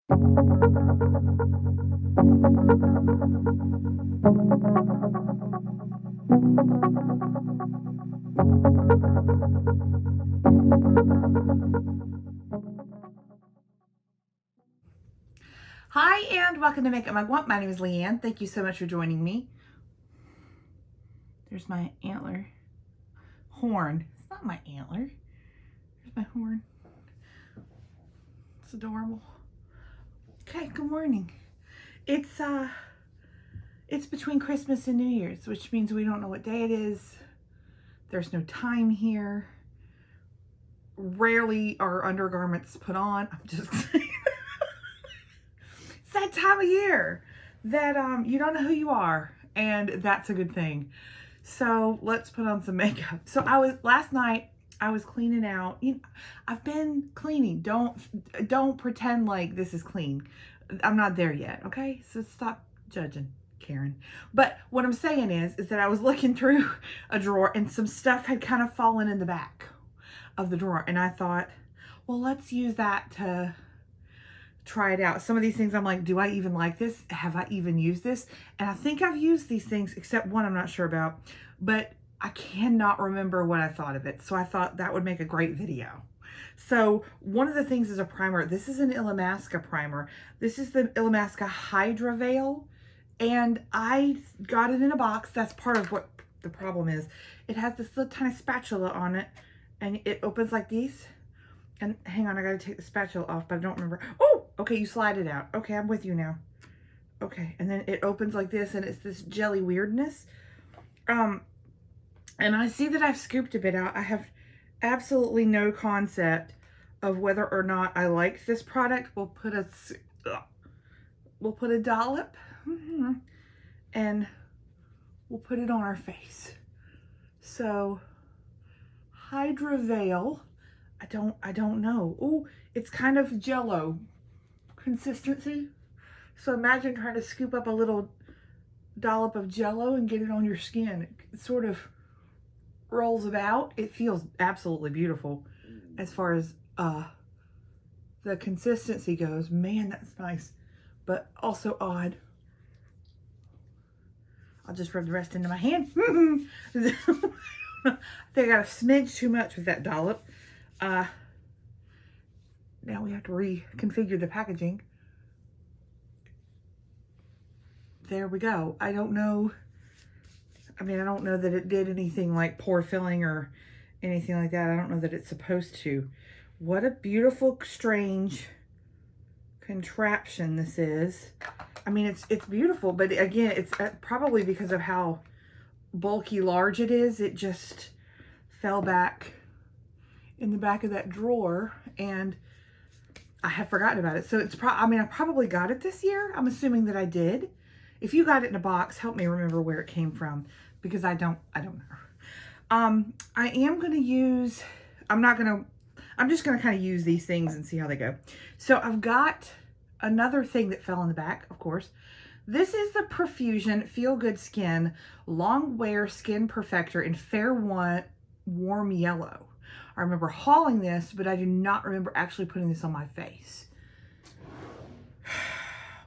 Hi and welcome to Makeup Mugwump. My name is Leanne. Thank you so much for joining me. There's my antler. Horn. It's not my antler. There's my horn. It's adorable. Okay, good morning. It's between Christmas and New Year's, which means we don't know what day it is. There's no time here. Rarely are undergarments put on. I'm just saying. It's that time of year that you don't know who you are, and that's a good thing. So let's put on some makeup. So last night I was cleaning out. You know, I've been cleaning. Don't pretend like this is clean. I'm not there yet, okay? So stop judging, Karen. But what I'm saying is that I was looking through a drawer and some stuff had kind of fallen in the back of the drawer, and I thought, well, let's use that to try it out. Some of these things I'm like, do I even like this? Have I even used this? And I think I've used these things, except one I'm not sure about, but I cannot remember what I thought of it. So I thought that would make a great video. So one of the things is a primer. This is an Illamasqua primer. This is the Illamasqua Hydra Veil, and I got it in a box. That's part of what the problem is. It has this little tiny spatula on it, and it opens like these. And hang on, I gotta take the spatula off, but I don't remember. Oh, okay, you slide it out. Okay, I'm with you now. Okay, and then it opens like this, and it's this jelly weirdness. And I see that I've scooped a bit out. I have absolutely no concept of whether or not I like this product. We'll put a dollop, and we'll put it on our face. So, Hydra Veil. I don't know. Oh, it's kind of jello consistency. So imagine trying to scoop up a little dollop of jello and get it on your skin. It sort of rolls about. It feels absolutely beautiful as far as the consistency goes. Man, that's nice, but also odd. I'll just rub the rest into my hand. I think I got a smidge too much with that dollop. Now we have to reconfigure the packaging. There we go. I don't know. I mean, I don't know that it did anything like pore filling or anything like that. I don't know that it's supposed to. What a beautiful, strange contraption this is. I mean, it's beautiful, but again, it's probably because of how bulky large it is. It just fell back in the back of that drawer, and I have forgotten about it. So it's I mean, I probably got it this year. I'm assuming that I did. If you got it in a box, help me remember where it came from, because I don't know. I am going to use, I'm just going to kind of use these things and see how they go. So I've got another thing that fell in the back, of course. This is the Profusion Feel Good Skin Long Wear Skin Perfector in Fair Warm Yellow. I remember hauling this, but I do not remember actually putting this on my face.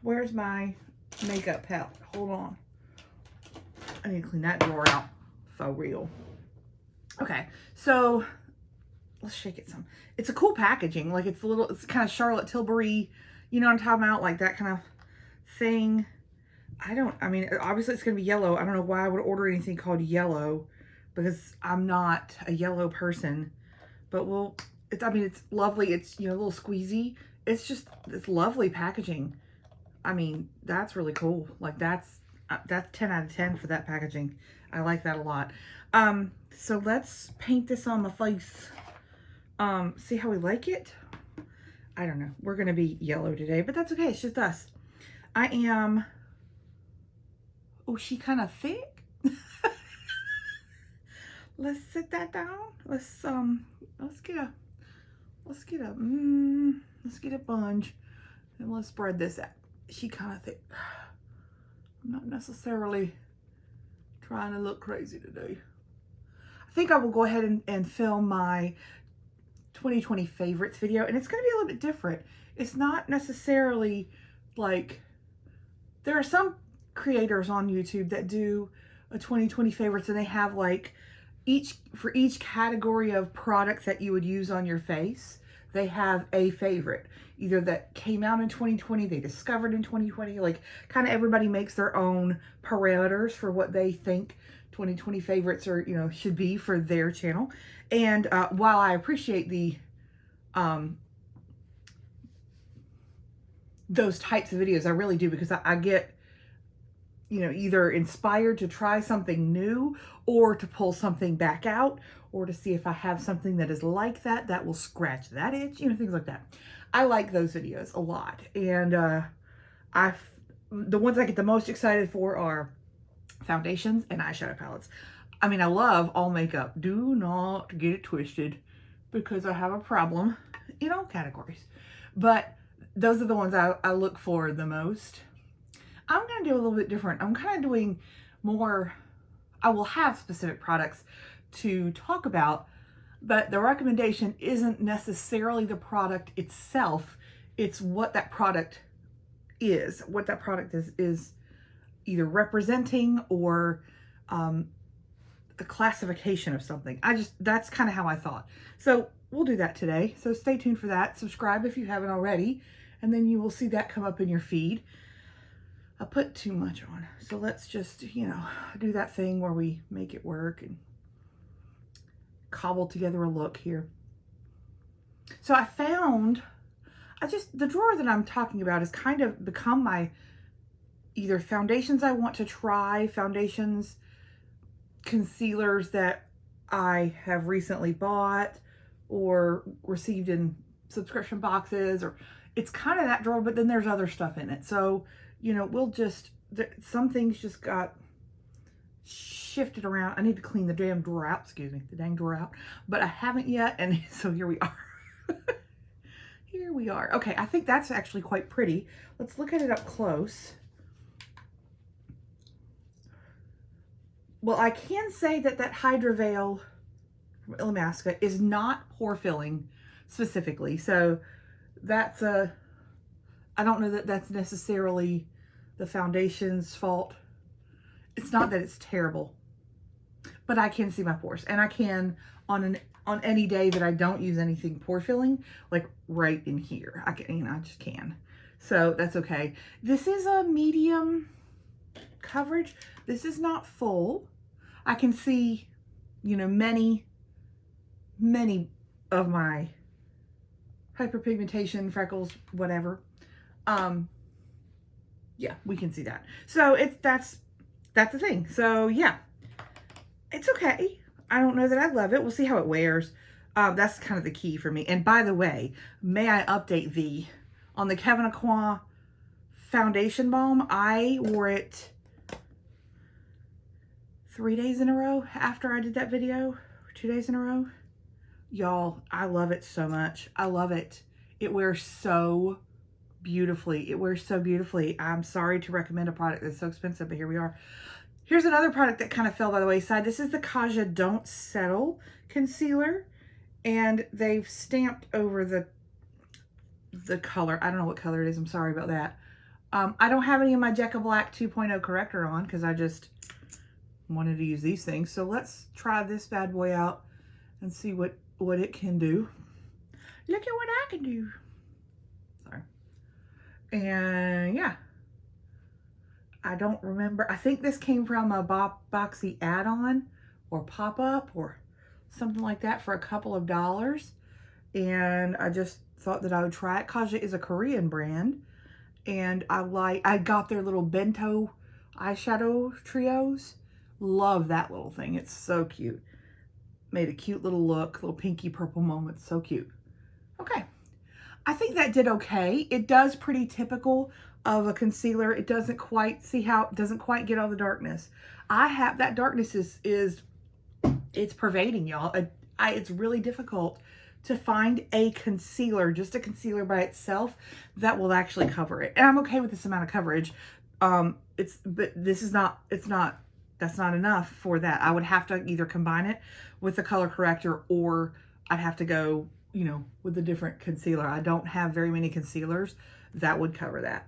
Where's my makeup palette? Hold on. I need to clean that drawer out for real. Okay, so let's shake it some. It's a cool packaging. Like it's kind of Charlotte Tilbury, you know what I'm talking about? Like that kind of thing. I mean, obviously it's going to be yellow. I don't know why I would order anything called yellow, because I'm not a yellow person. But I mean, it's lovely. It's, you know, a little squeezy. It's lovely packaging. I mean, that's really cool. Like that's 10 out of 10 for that packaging. I like that a lot. So let's paint this on my face. See how we like it. I don't know. We're going to be yellow today, but that's okay. It's just us. I am, oh, she kind of thick. Let's sit that down. Let's get a sponge and let's spread this out. She kind of thick. I'm not necessarily trying to look crazy today. I think I will go ahead and film my 2020 favorites video, and it's going to be a little bit different. it's not necessarily like, there are some creators on YouTube that do a 2020 favorites, and they have like for each category of products that you would use on your face, they have a favorite, either that came out in 2020, they discovered in 2020, like kind of everybody makes their own parameters for what they think 2020 favorites are, you know, should be for their channel. And while I appreciate the those types of videos, I really do, because I get, you know, either inspired to try something new, or to pull something back out, or to see if I have something that is like that will scratch that itch, you know, things like that. I like those videos a lot. And the ones I get the most excited for are foundations and eyeshadow palettes. I mean, I love all makeup. Do not get it twisted, because I have a problem in all categories. But those are the ones I look for the most. I'm going to do a little bit different. I'm kind of doing more, I will have specific products to talk about, but the recommendation isn't necessarily the product itself. It's what that product is, what that product is either representing or a classification of something. That's kind of how I thought. So we'll do that today. So stay tuned for that. Subscribe if you haven't already, and then you will see that come up in your feed. I put too much on, so let's just, you know, do that thing where we make it work and cobble together a look here. So I found, the drawer that I'm talking about has kind of become my either foundations I want to try, foundations, concealers that I have recently bought or received in subscription boxes, or it's kind of that drawer, but then there's other stuff in it. So, you know, we'll just, some things just got shifted around. I need to clean the damn drawer out, excuse me, the dang drawer out, but I haven't yet, and so here we are. Here we are. Okay, I think that's actually quite pretty. Let's look at it up close. Well, I can say that Hydra Veil from Illamasqua is not pore filling specifically, so that's I don't know that that's necessarily the foundation's fault. It's not that it's terrible, but I can see my pores, and I can on any day that I don't use anything pore filling, like right in here. I can, you know, I just can. So that's okay. This is a medium coverage. This is not full. I can see, you know, many of my hyperpigmentation, freckles, whatever. Yeah, we can see that. So that's the thing. So yeah, it's okay. I don't know that I love it. We'll see how it wears. That's kind of the key for me. And by the way, may I update thee on the Kevyn Aucoin foundation balm? I wore it 3 days in a row after I did that video, 2 days in a row. Y'all, I love it so much. I love it. It wears so beautifully. It wears so beautifully. I'm sorry to recommend a product that's so expensive, but here we are. Here's another product that kind of fell by the wayside. This is the Kaja Don't Settle Concealer, and they've stamped over the color. I don't know what color it is. I'm sorry about that. I don't have any of my Jekka Black 2.0 corrector on because I just wanted to use these things. So let's try this bad boy out and see what it can do. Look at what I can do. Sorry. And yeah, I don't remember. I think this came from a Boxy add-on or pop-up or something like that for a couple of dollars. And I just thought that I would try it. Kaja is a Korean brand. And I got their little bento eyeshadow trios. Love that little thing. It's so cute. Made a cute little look, little pinky purple moment. So cute. Okay. I think that did okay. It does pretty typical of a concealer. It doesn't quite, see how it doesn't quite get all the darkness. That darkness is it's pervading, y'all. It's really difficult to find a concealer, just a concealer by itself, that will actually cover it. And I'm okay with this amount of coverage. But this is not, that's not enough for that. I would have to either combine it with a color corrector, or I'd have to go you know, with the different concealer. I don't have very many concealers that would cover that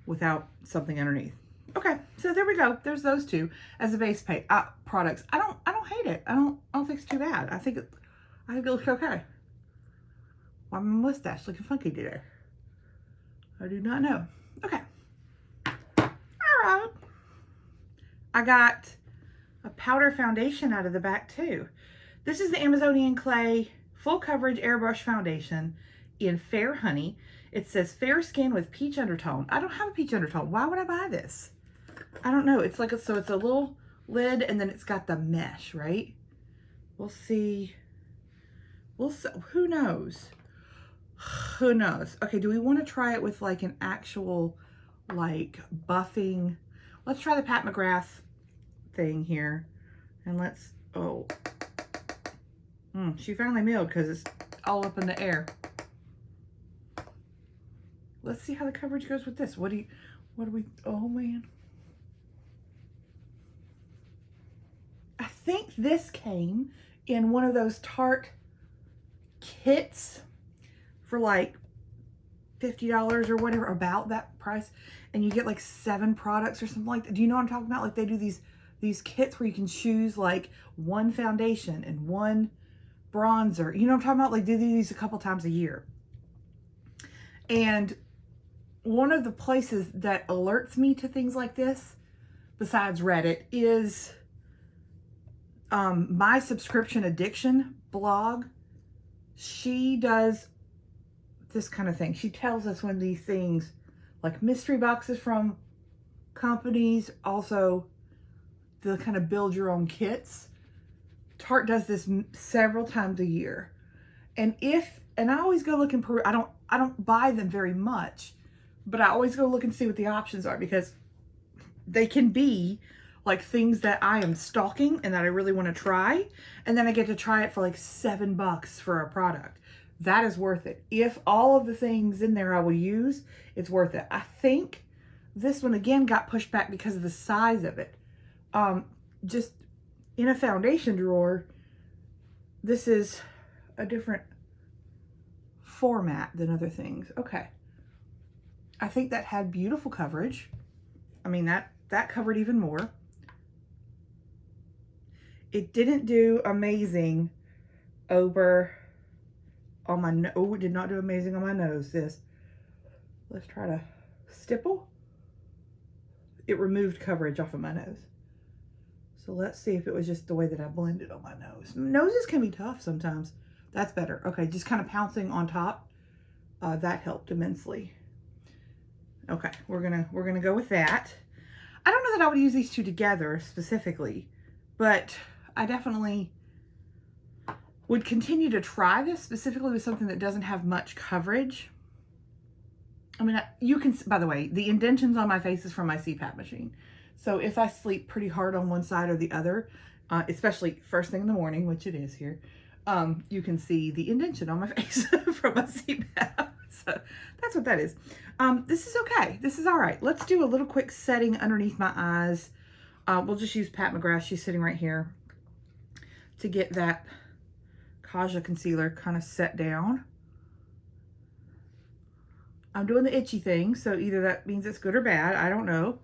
without something underneath. Okay, so there we go. There's those two as a base paint products. I don't hate it. I don't think it's too bad. I think it looks okay. Why my mustache looking funky today? I do not know. Okay. All right. I got a powder foundation out of the back too. This is the Amazonian Clay Full Coverage Airbrush Foundation in Fair Honey. It says fair skin with peach undertone. I don't have a peach undertone. Why would I buy this? I don't know. It's like so it's a little lid and then it's got the mesh, right? We'll see. We'll see. Who knows? Who knows? Okay, do we want to try it with like an actual like buffing? Let's try the Pat McGrath thing here. And let's, oh. She finally milled because it's all up in the air. Let's see how the coverage goes with this. What do we, oh man. I think this came in one of those Tarte kits for like $50 or whatever, about that price. And you get like 7 products or something like that. Do you know what I'm talking about? Like they do these kits where you can choose like one foundation and one bronzer. You know what I'm talking about? Like they do these a couple times a year. And one of the places that alerts me to things like this, besides Reddit, is my subscription addiction blog. She does this kind of thing. She tells us when these things, like mystery boxes from companies, also the kind of build your own kits. Tarte does this several times a year. And I always go look and I don't buy them very much, but I always go look and see what the options are, because they can be like things that I am stalking and that I really want to try. And then I get to try it for like $7 for a product. That is worth it. If all of the things in there I will use, it's worth it. I think this one again got pushed back because of the size of it. Just in a foundation drawer, this is a different format than other things. Okay. I think that had beautiful coverage. I mean, that covered even more. It didn't do amazing over on my oh, it did not do amazing on my nose. Let's try to stipple. It removed coverage off of my nose. So let's see if it was just the way that I blended on my nose. Noses can be tough sometimes. That's better. Okay, just kind of pouncing on top. That helped immensely. Okay, we're gonna go with that. I don't know that I would use these two together specifically, but I definitely would continue to try this specifically with something that doesn't have much coverage. I mean, you can, by the way, the indentions on my face is from my CPAP machine. So if I sleep pretty hard on one side or the other, especially first thing in the morning, which it is here, you can see the indention on my face from my CPAP. So that's what that is. This is okay. This is all right. Let's do a little quick setting underneath my eyes. We'll just use Pat McGrath. She's sitting right here to get that Kaja concealer kind of set down. I'm doing the itchy thing, so either that means it's good or bad. I don't know.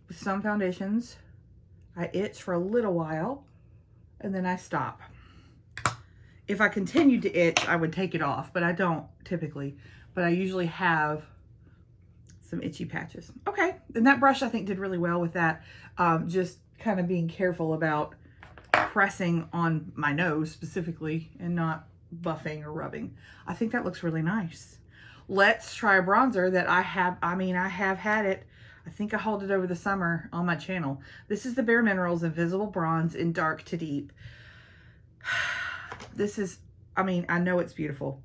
With some foundations, I itch for a little while and then I stop. If I continued to itch, I would take it off, but I don't typically. But I usually have some itchy patches. Okay, and that brush I think did really well with that. Just kind of being careful about pressing on my nose specifically and not buffing or rubbing. I think that looks really nice. Let's try a bronzer that I have had it. I think I hauled it over the summer on my channel. This is the Bare Minerals Invisible Bronze in Dark to Deep. This is, I mean, I know it's beautiful,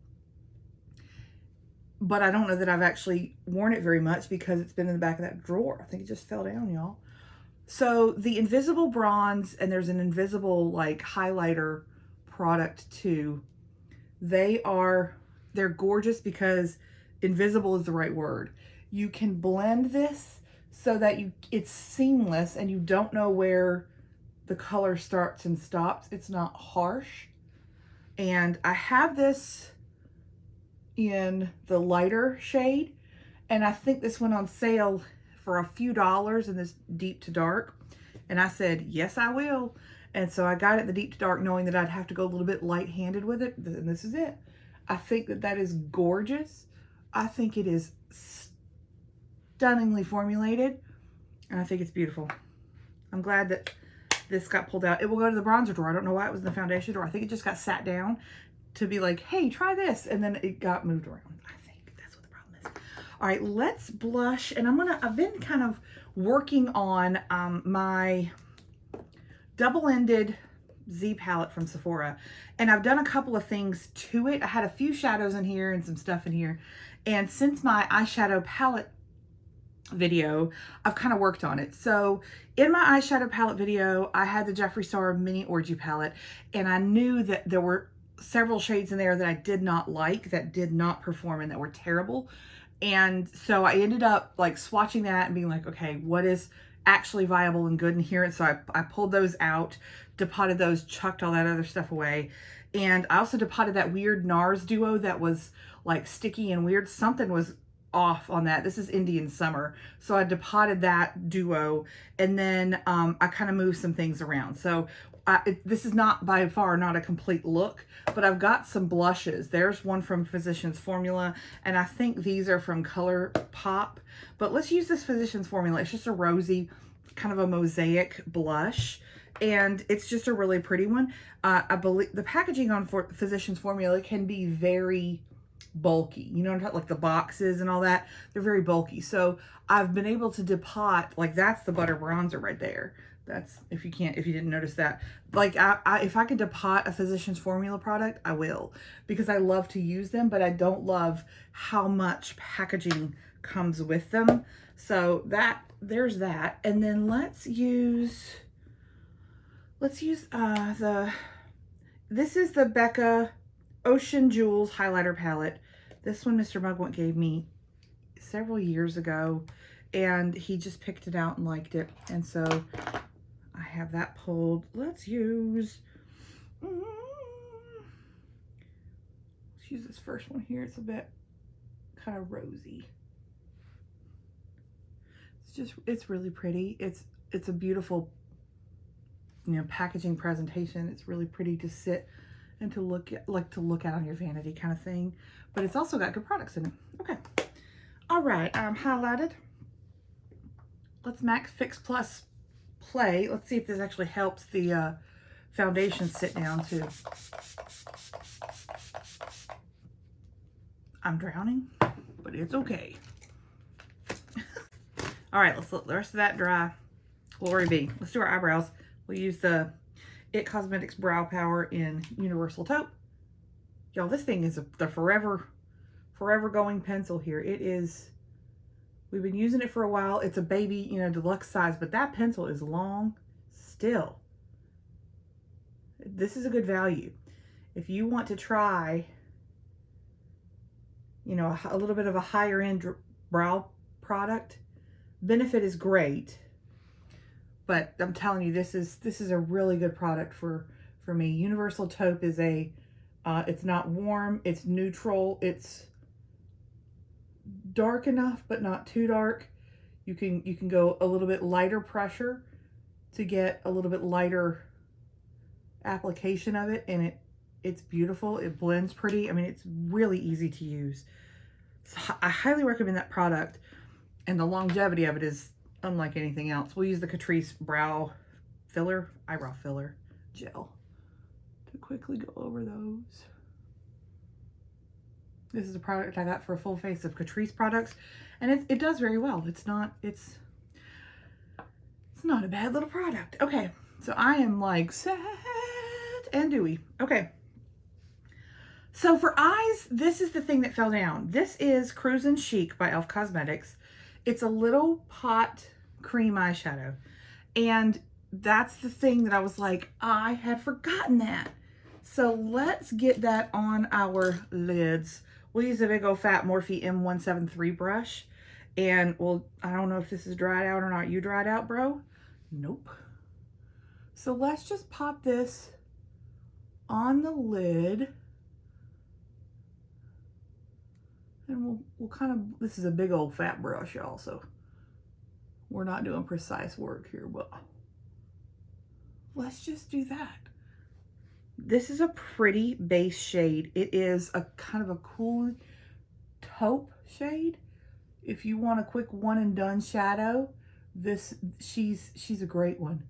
but I don't know that I've actually worn it very much because it's been in the back of that drawer. I think it just fell down, y'all. So the Invisible Bronze, and there's an invisible like highlighter product too. They're gorgeous because invisible is the right word. You can blend this so that it's seamless and you don't know where the color starts and stops. It's not harsh. And I have this in the lighter shade, and I think this went on sale for a few dollars in this deep to dark. And I said, yes, I will. And so I got it in the deep to dark knowing that I'd have to go a little bit light-handed with it. And this is it. I think that that is gorgeous. I think it is stunningly formulated. And I think it's beautiful. I'm glad that this got pulled out. It will go to the bronzer drawer. I don't know why it was in the foundation drawer. I think it just got sat down to be like, hey, try this. And then it got moved around. I think that's what the problem is. All right, let's blush. And I've been kind of working on my double-ended Z palette from Sephora. And I've done a couple of things to it. I had a few shadows in here and some stuff in here. And since my eyeshadow palette video, I've kind of worked on it. So in my eyeshadow palette video, I had the Jeffree Star Mini Orgy palette, and I knew that there were several shades in there that I did not like, that did not perform, and that were terrible. And so I ended up like swatching that and being like, okay, what is actually viable and good in here? And so I pulled those out, depotted those, chucked all that other stuff away. And I also depotted that weird NARS duo that was like sticky and weird. Something was off on that. This is Indian Summer. So I depotted that duo, and then I kind of moved some things around. So this is not by far not a complete look, but I've got some blushes. There's one from Physicians Formula, and I think these are from ColourPop. But let's use this Physicians Formula. It's just a rosy, kind of a mosaic blush, and it's just a really pretty one. I believe the packaging on Physicians Formula can be very bulky, you know, like the boxes and all that, they're very bulky. So I've been able to depot, like that's the butter bronzer right there. That's, if you didn't notice that, like if I could depot a Physicians Formula product, I will, because I love to use them, but I don't love how much packaging comes with them. So there's that. And then let's use this is the Becca Ocean Jewels highlighter palette. This one Mr. Mugwump gave me several years ago, and he just picked it out and liked it. And so I have that pulled. Let's use this first one here. It's a bit kind of rosy. It's really pretty. It's a beautiful, you know, packaging presentation. It's really pretty to sit and to look at, on your vanity kind of thing. But it's also got good products in it. Okay. All right, I'm highlighted. Let's Max Fix Plus play. Let's see if this actually helps the foundation sit down too. I'm drowning, but it's okay. All right, let's let the rest of that dry. Glory be. Let's do our eyebrows. We'll use the It Cosmetics Brow Power in Universal Taupe. Y'all, this thing is the forever going pencil here. It is, we've been using it for a while. It's a baby, you know, deluxe size, but that pencil is long still. This is a good value. If you want to try, you know, a little bit of a higher end brow product, Benefit is great. But I'm telling you, this is a really good product for me. Universal Taupe is it's not warm, it's neutral, it's dark enough but not too dark. You can go a little bit lighter pressure to get a little bit lighter application of it, and it's beautiful. It blends pretty. I mean, it's really easy to use. So I highly recommend that product, and the longevity of it is unlike anything else. We'll use the Catrice eyebrow filler gel to quickly go over those. This is a product I got for a full face of Catrice products, and it does very well. It's not a bad little product. Okay, so I am like set and dewy. Okay. So for eyes, this is the thing that fell down. This is Cruisin' Chic by e.l.f. Cosmetics. It's a little pot cream eyeshadow. And that's the thing that I was like, I had forgotten that. So let's get that on our lids. We'll use a big old fat Morphe M173 brush. And I don't know if this is dried out or not. You dried out, bro? Nope. So let's just pop this on the lid. And we'll kind of, this is a big old fat brush, y'all, so we're not doing precise work here, but let's just do that. This is a pretty base shade. It is a kind of a cool taupe shade. If you want a quick one and done shadow, she's a great one.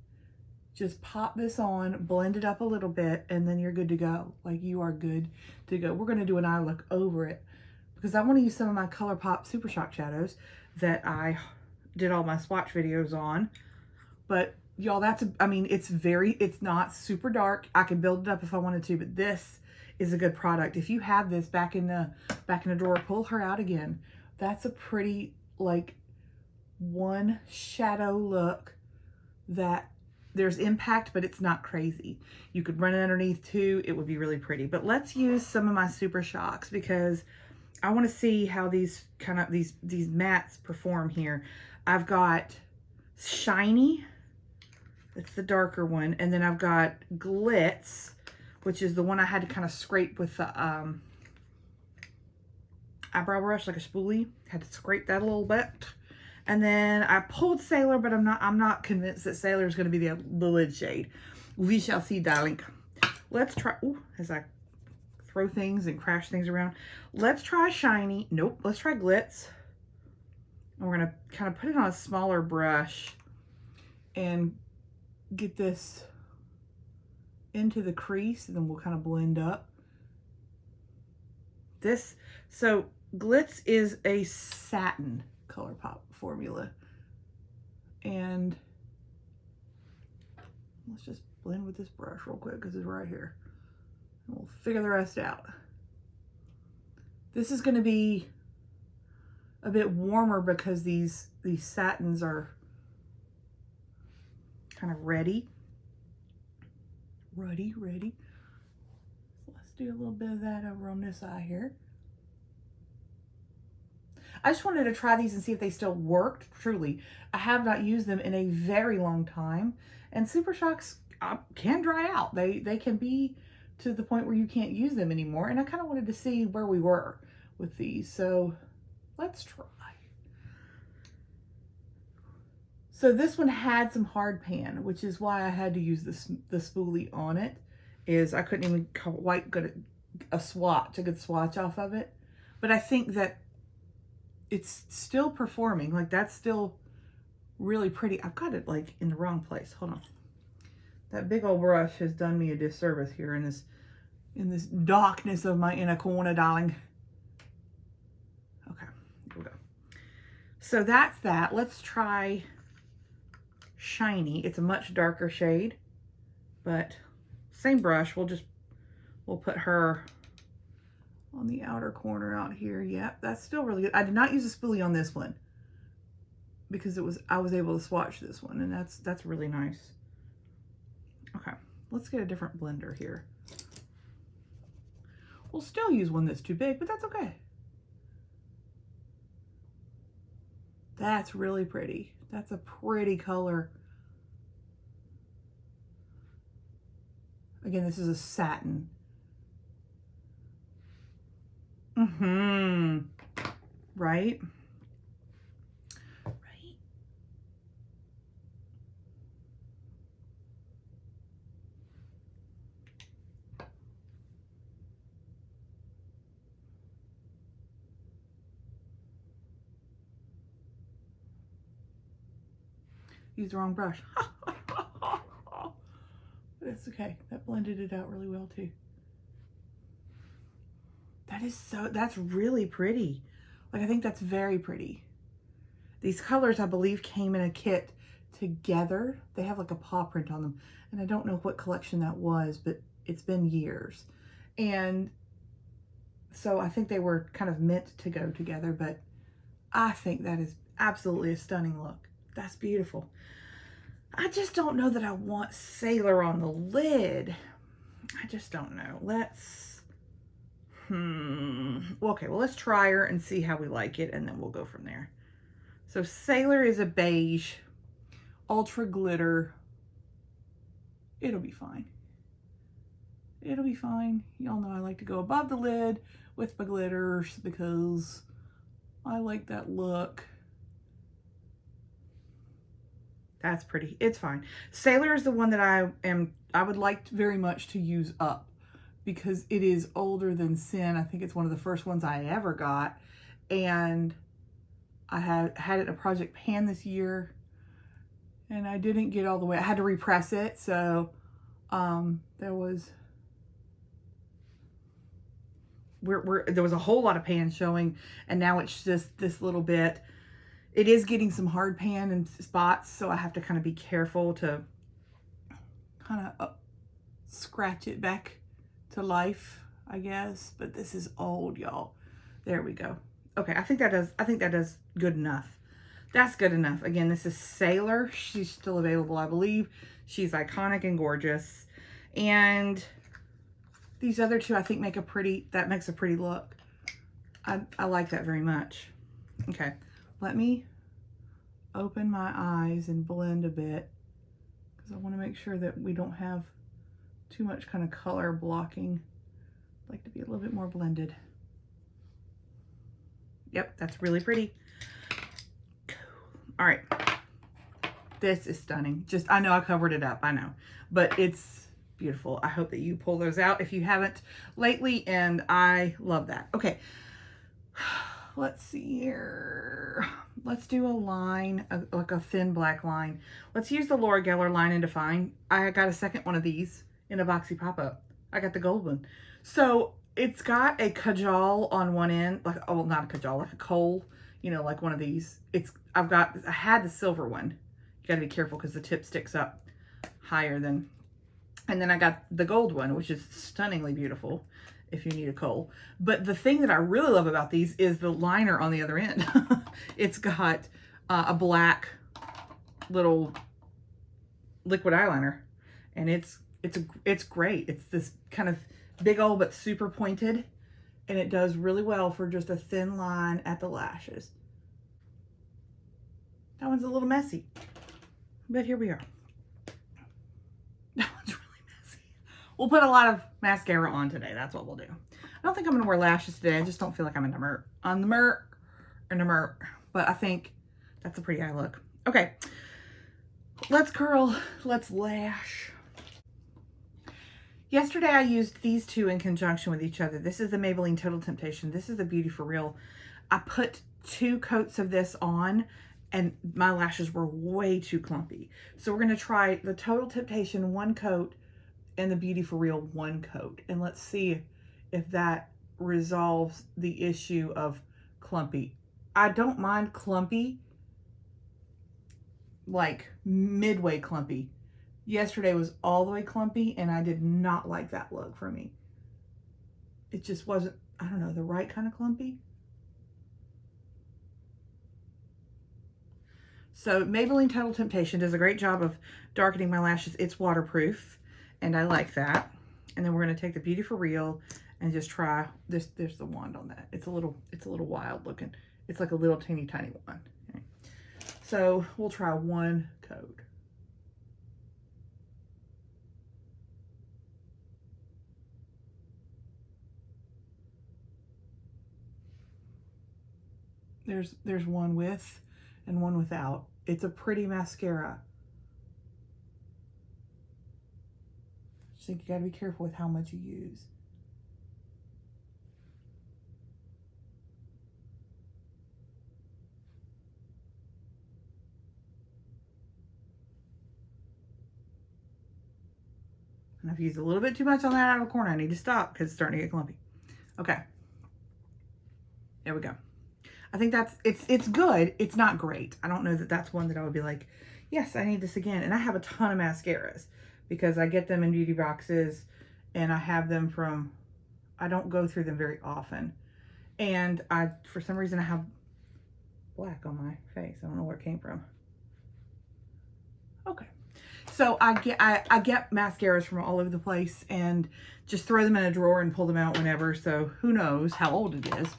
Just pop this on, blend it up a little bit, and then you're good to go. Like, you are good to go. We're gonna do an eye look over it because I wanna use some of my ColourPop Super Shock shadows that I did all my swatch videos on. But y'all, it's not super dark. I can build it up if I wanted to, but this is a good product. If you have this back in the drawer, pull her out again. That's a pretty, like, one shadow look that there's impact, but it's not crazy. You could run it underneath too. It would be really pretty. But let's use some of my Super Shocks because I want to see how these mattes perform here. I've got Shiny, that's the darker one, and then I've got Glitz, which is the one I had to kind of scrape with the eyebrow brush, like a spoolie. Had to scrape that a little bit. And then I pulled Sailor, but I'm not convinced that Sailor is going to be the lid shade. We shall see, darling. Let's try, ooh, as I throw things and crash things around. Let's try Shiny. Nope, let's try Glitz. And we're going to kind of put it on a smaller brush and get this into the crease, and then we'll kind of blend up. So Glitz is a satin ColourPop formula, and let's just blend with this brush real quick because it's right here, and we'll figure the rest out. This is going to be a bit warmer because these satins are kind of ready. So let's do a little bit of that over on this eye here. I just wanted to try these and see if they still worked. Truly, I have not used them in a very long time, and Super Shocks can dry out. They can be to the point where you can't use them anymore, and I kind of wanted to see where we were with these, so let's try. So this one had some hard pan, which is why I had to use the spoolie on it, is I couldn't even quite get a good swatch off of it. But I think that it's still performing. Like, that's still really pretty. I've got it like in the wrong place. Hold on. That big old brush has done me a disservice here in this darkness of my inner corner, darling. Okay, here we go. So that's that. Let's try Shiny. It's a much darker shade, but same brush. We'll put her on the outer corner out here. Yep, that's still really good. I did not use a spoolie on this one because I was able to swatch this one, and that's really nice. Okay, let's get a different blender here. We'll still use one that's too big, but that's okay. That's really pretty. That's a pretty color. Again, this is a satin. Right? Right. Use the wrong brush. But it's okay. That blended it out really well too. That's really pretty. Like, I think that's very pretty. These colors, I believe, came in a kit together. They have like a paw print on them. And I don't know what collection that was, but it's been years. And so I think they were kind of meant to go together, but I think that is absolutely a stunning look. That's beautiful. I just don't know that I want Sailor on the lid. I just don't know. Okay, well, let's try her and see how we like it, and then we'll go from there. So Sailor is a beige, ultra glitter. It'll be fine. It'll be fine. Y'all know I like to go above the lid with my glitters because I like that look. That's pretty. It's fine. Sailor is the one that I would like very much to use up because it is older than Sin. I think it's one of the first ones I ever got. And I had it in a project pan this year and I didn't get all the way. I had to repress it. So there was a whole lot of pan showing, and now it's just this little bit. It is getting some hard pan and spots, so I have to kind of be careful to kind of scratch it back to life, I guess. But this is old, y'all. There we go. Okay, I think that does good enough. That's good enough. Again, this is Sailor. She's still available, I believe. She's iconic and gorgeous. And these other two, I think, makes a pretty look. I like that very much. Okay, let me open my eyes and blend a bit because I want to make sure that we don't have too much kind of color blocking. I'd like to be a little bit more blended. Yep, that's really pretty. All right. This is stunning. I know I covered it up, I know, but it's beautiful. I hope that you pull those out if you haven't lately, and I love that. Okay, let's see here. Let's do a line, like a thin black line. Let's use the Laura Geller Line and Define. I got a second one of these in a boxy pop-up. I got the gold one. So it's got a kajal on one end, like, oh, not a kajal, like a kohl, you know, like one of these. I had the silver one. You gotta be careful because the tip sticks up higher than, and then I got the gold one, which is stunningly beautiful if you need a kohl. But the thing that I really love about these is the liner on the other end. It's got a black little liquid eyeliner, and it's great. It's this kind of big old but super pointed, and it does really well for just a thin line at the lashes. That one's a little messy, but here we are. That one's really messy. We'll put a lot of mascara on today. That's what we'll do. I don't think I'm gonna wear lashes today. I just don't feel like I'm in the merc. But I think that's a pretty eye look. Okay, let's curl, let's lash. Yesterday I used these two in conjunction with each other. This is the Maybelline Total Temptation. This is the Beauty for Real. I put 2 coats of this on and my lashes were way too clumpy. So we're gonna try the Total Temptation 1 coat and the Beauty for Real 1 coat. And let's see if that resolves the issue of clumpy. I don't mind clumpy, like midway clumpy. Yesterday was all the way clumpy and I did not like that look for me. It just wasn't, I don't know, the right kind of clumpy. So Maybelline Total Temptation does a great job of darkening my lashes. It's waterproof and I like that. And then we're gonna take the Beauty for Real and just try this. There's the wand on that. It's a little wild looking. It's like a little teeny tiny one. Okay. So we'll try 1 coat. There's one with and one without. It's a pretty mascara. Just think you gotta be careful with how much you use. And I've used a little bit too much on that out of the corner. I need to stop because it's starting to get clumpy. Okay. There we go. I think it's good. It's not great. I don't know that that's one that I would be like, yes, I need this again. And I have a ton of mascaras because I get them in beauty boxes and I have them from, I don't go through them very often. And for some reason I have black on my face. I don't know where it came from. Okay. So I get mascaras from all over the place and just throw them in a drawer and pull them out whenever. So who knows how old it is.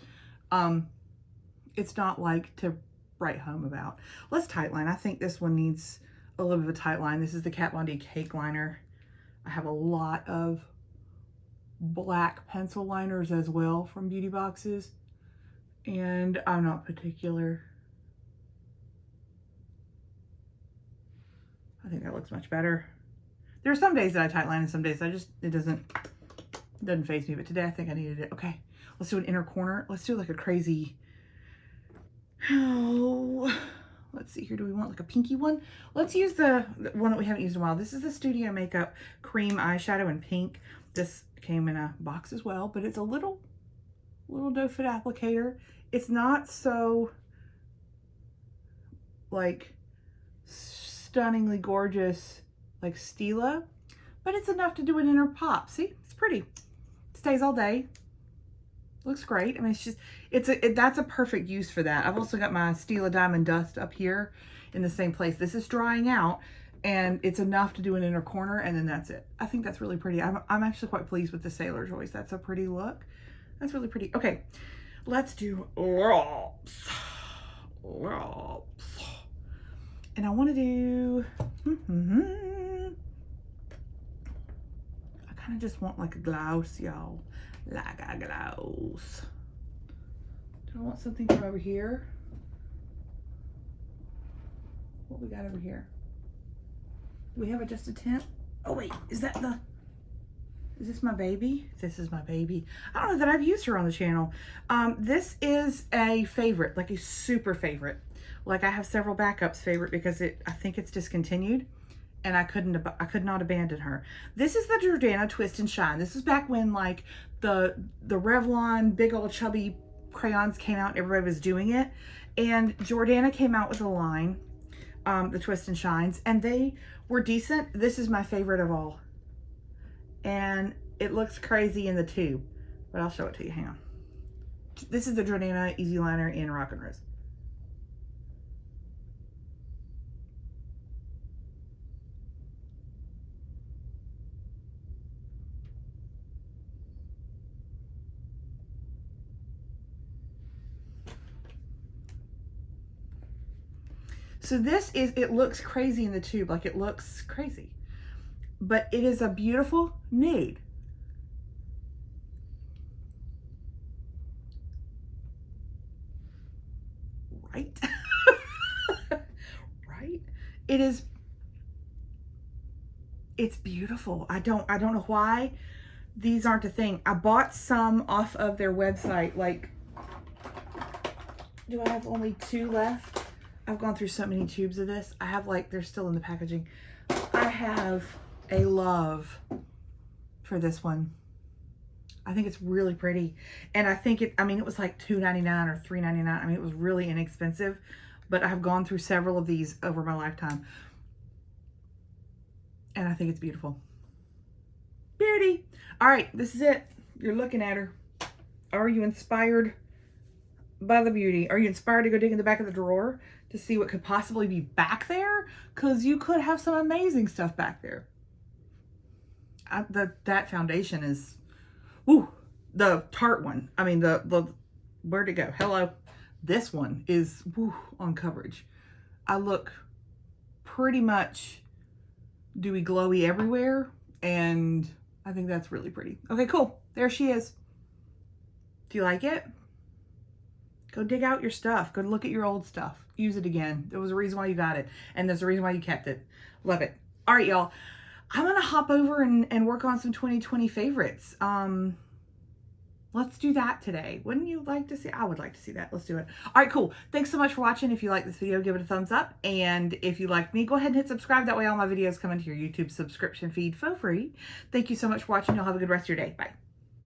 It's not like to write home about. Let's tight line. I think this one needs a little bit of a tight line. This is the Kat Von D Cake Liner. I have a lot of black pencil liners as well from Beauty Boxes. And I'm not particular. I think that looks much better. There are some days that I tightline and some days it doesn't faze me, but today I think I needed it. Okay, let's do an inner corner. Let's do like a crazy, let's see here. Do we want like a pinky one? Let's use the one that we haven't used in a while. This is the Studio Makeup Cream Eyeshadow in pink. This came in a box as well, but it's a little doe foot applicator. It's not so like stunningly gorgeous like Stila, but it's enough to do an inner pop. See, it's pretty. Stays all day. Looks great. I mean, that's a perfect use for that. I've also got my Stila Diamond Dust up here in the same place. This is drying out, and it's enough to do an inner corner, and then that's it. I think that's really pretty. I'm actually quite pleased with the Sailor Choice. That's a pretty look. That's really pretty. Okay, let's do lips. And I want to do, I kind of just want like a gloss, y'all. Like a gloss. Do I want something from over here? What we got over here? Do we have just a tint? Oh wait, is this my baby? This is my baby. I don't know that I've used her on the channel. This is a favorite, like a super favorite. Like I have several backups favorite because I think it's discontinued, and I could not abandon her. This is the Jordana Twist and Shine. This is back when like the Revlon big old chubby crayons came out and everybody was doing it. And Jordana came out with a line, the Twist and Shines, and they were decent. This is my favorite of all. And it looks crazy in the tube, but I'll show it to you. Hang on. This is the Jordana Easy Liner in Rock and Rose. So it looks crazy in the tube, like it looks crazy, but it is a beautiful nude. Right? Right? It's beautiful. I don't know why these aren't a thing. I bought some off of their website. Like, do I have only 2 left? I've gone through so many tubes of this. I have they're still in the packaging. I have a love for this one. I think it's really pretty. And I think it was like $2.99 or $3.99. I mean, it was really inexpensive, but I've gone through several of these over my lifetime. And I think it's beautiful. Beauty. All right, this is it. You're looking at her. Are you inspired by the beauty? Are you inspired to go dig in the back of the drawer to see what could possibly be back there? Because you could have some amazing stuff back there. That foundation is, ooh, the Tarte one. I mean, where'd it go? Hello. This one is, woo, on coverage. I look pretty much dewy glowy everywhere, and I think that's really pretty. Okay, cool. There she is. Do you like it? Go dig out your stuff. Go look at your old stuff. Use it again. There was a reason why you got it, and there's a reason why you kept it. Love it. All right, y'all. I'm going to hop over and work on some 2020 favorites. Let's do that today. Wouldn't you like to see? I would like to see that. Let's do it. All right, cool. Thanks so much for watching. If you like this video, give it a thumbs up. And if you like me, go ahead and hit subscribe. That way all my videos come into your YouTube subscription feed for free. Thank you so much for watching. Y'all have a good rest of your day. Bye.